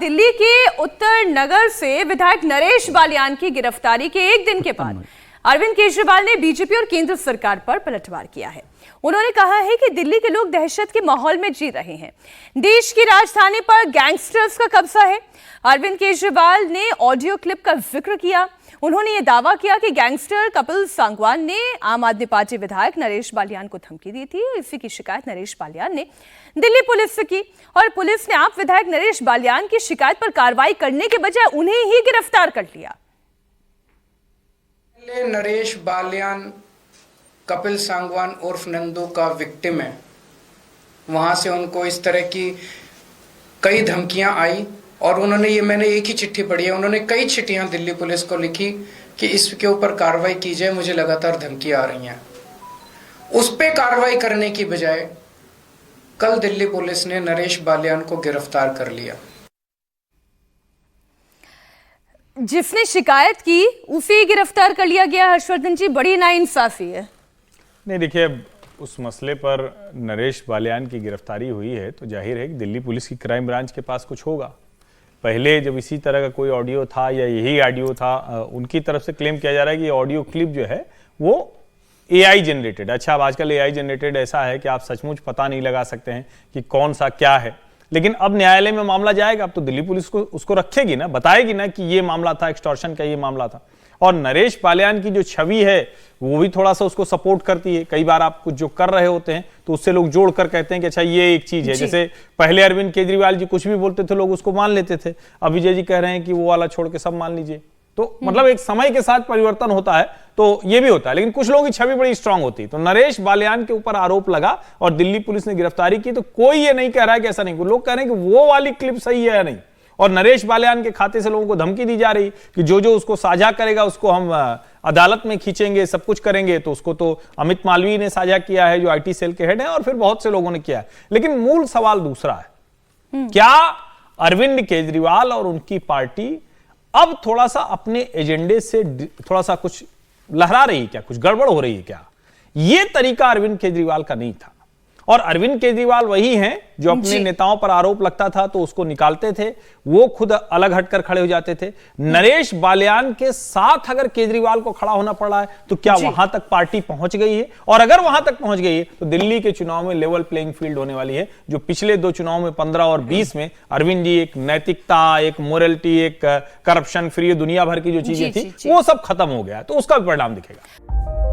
दिल्ली के उत्तर नगर से विधायक नरेश बालियान की गिरफ्तारी के एक दिन के बाद अरविंद केजरीवाल ने बीजेपी और केंद्र सरकार पर पलटवार किया है। उन्होंने कहा है कि दिल्ली के लोग दहशत के माहौल में जी रहे हैं। देश की राजधानी पर गैंगस्टर्स का कब्जा है। अरविंद केजरीवाल ने ऑडियो क्लिप का जिक्र किया। उन्होंने ये दावा किया कि गैंगस्टर कपिल सांगवान ने आम आदमी पार्टी विधायक नरेश बालियान को धमकी दी थी। इसी की शिकायत नरेश बालियान ने दिल्ली पुलिस से की और पुलिस ने आप विधायक नरेश बालियान की शिकायत पर कार्रवाई करने के बजाय उन्हें ही गिरफ्तार कर लिया। नरेश बालियान कपिल सांगवान उर्फ नंदू का विक्टिम है। वहां से उनको इस तरह की कई धमकियां आई और उन्होंने मैंने एक ही चिट्ठी पढ़ी है, उन्होंने कई चिट्ठियां दिल्ली पुलिस को लिखी कि इसके ऊपर कार्रवाई की जाए, मुझे लगातार धमकियां आ रही हैं। उस पे कार्रवाई करने की बजाय कल दिल्ली पुलिस ने नरेश बालियान को गिरफ्तार कर लिया। जिसने शिकायत की उसे गिरफ्तार कर लिया गया। हर्षवर्धन जी, बड़ी नाइंसाफी है। नहीं, देखिए, उस मसले पर नरेश बालियान की गिरफ्तारी हुई है तो जाहिर है कि दिल्ली पुलिस की क्राइम ब्रांच के पास कुछ होगा। पहले जब इसी तरह का कोई ऑडियो था या यही ऑडियो था, उनकी तरफ से क्लेम किया जा रहा है कि ये ऑडियो क्लिप जो है वो AI जनरेटेड। अच्छा, अब आजकल AI जनरेटेड ऐसा है कि आप सचमुच पता नहीं लगा सकते हैं कि कौन सा क्या है, लेकिन अब न्यायालय में मामला जाएगा, अब तो दिल्ली पुलिस को उसको रखेगी ना, बताएगी ना कि ये मामला था, एक्सटॉर्शन का ये मामला था। और नरेश बालियान की जो छवि है वो भी थोड़ा सा उसको सपोर्ट करती है। कई बार आप कुछ जो कर रहे होते हैं तो उससे लोग जोड़कर कहते हैं कि अच्छा ये एक चीज है। जैसे पहले अरविंद केजरीवाल जी कुछ भी बोलते थे लोग उसको मान लेते थे, अब विजय जी कह रहे हैं कि वो वाला छोड़ के सब मान लीजिए। तो मतलब एक समय के साथ परिवर्तन होता है, तो ये भी होता है, लेकिन कुछ लोगों की छवि बड़ी स्ट्रांग होती है। तो नरेश बालियान के ऊपर आरोप लगा और दिल्ली पुलिस ने गिरफ्तारी की, तो कोई ये नहीं कह रहा है कि ऐसा नहीं, लोग कह रहे हैं कि वो वाली क्लिप सही है या नहीं। और नरेश बालियान के खाते से लोगों को धमकी दी जा रही कि जो जो उसको साझा करेगा उसको हम अदालत में खींचेंगे, सब कुछ करेंगे। तो उसको तो अमित मालवीय ने साझा किया है जो IT सेल के हेड हैं, और फिर बहुत से लोगों ने किया है। लेकिन मूल सवाल दूसरा है, क्या अरविंद केजरीवाल और उनकी पार्टी अब थोड़ा सा अपने एजेंडे से थोड़ा सा कुछ लहरा रही है क्या, कुछ गड़बड़ हो रही है क्या? ये तरीका अरविंद केजरीवाल का नहीं था। और अरविंद केजरीवाल वही हैं जो अपने नेताओं पर आरोप लगता था तो उसको निकालते थे, वो खुद अलग हटकर खड़े हो जाते थे। नरेश बालियान के साथ अगर केजरीवाल को खड़ा होना पड़ा है तो क्या वहां तक पार्टी पहुंच गई है? और अगर वहां तक पहुंच गई है तो दिल्ली के चुनाव में लेवल प्लेइंग फील्ड होने वाली है। जो पिछले 2 चुनाव में 15 और 20 में अरविंद जी एक नैतिकता, एक मोरलिटी, एक करप्शन फ्री दुनिया भर की जो चीजें थी वो सब खत्म हो गया, तो उसका भी परिणाम दिखेगा।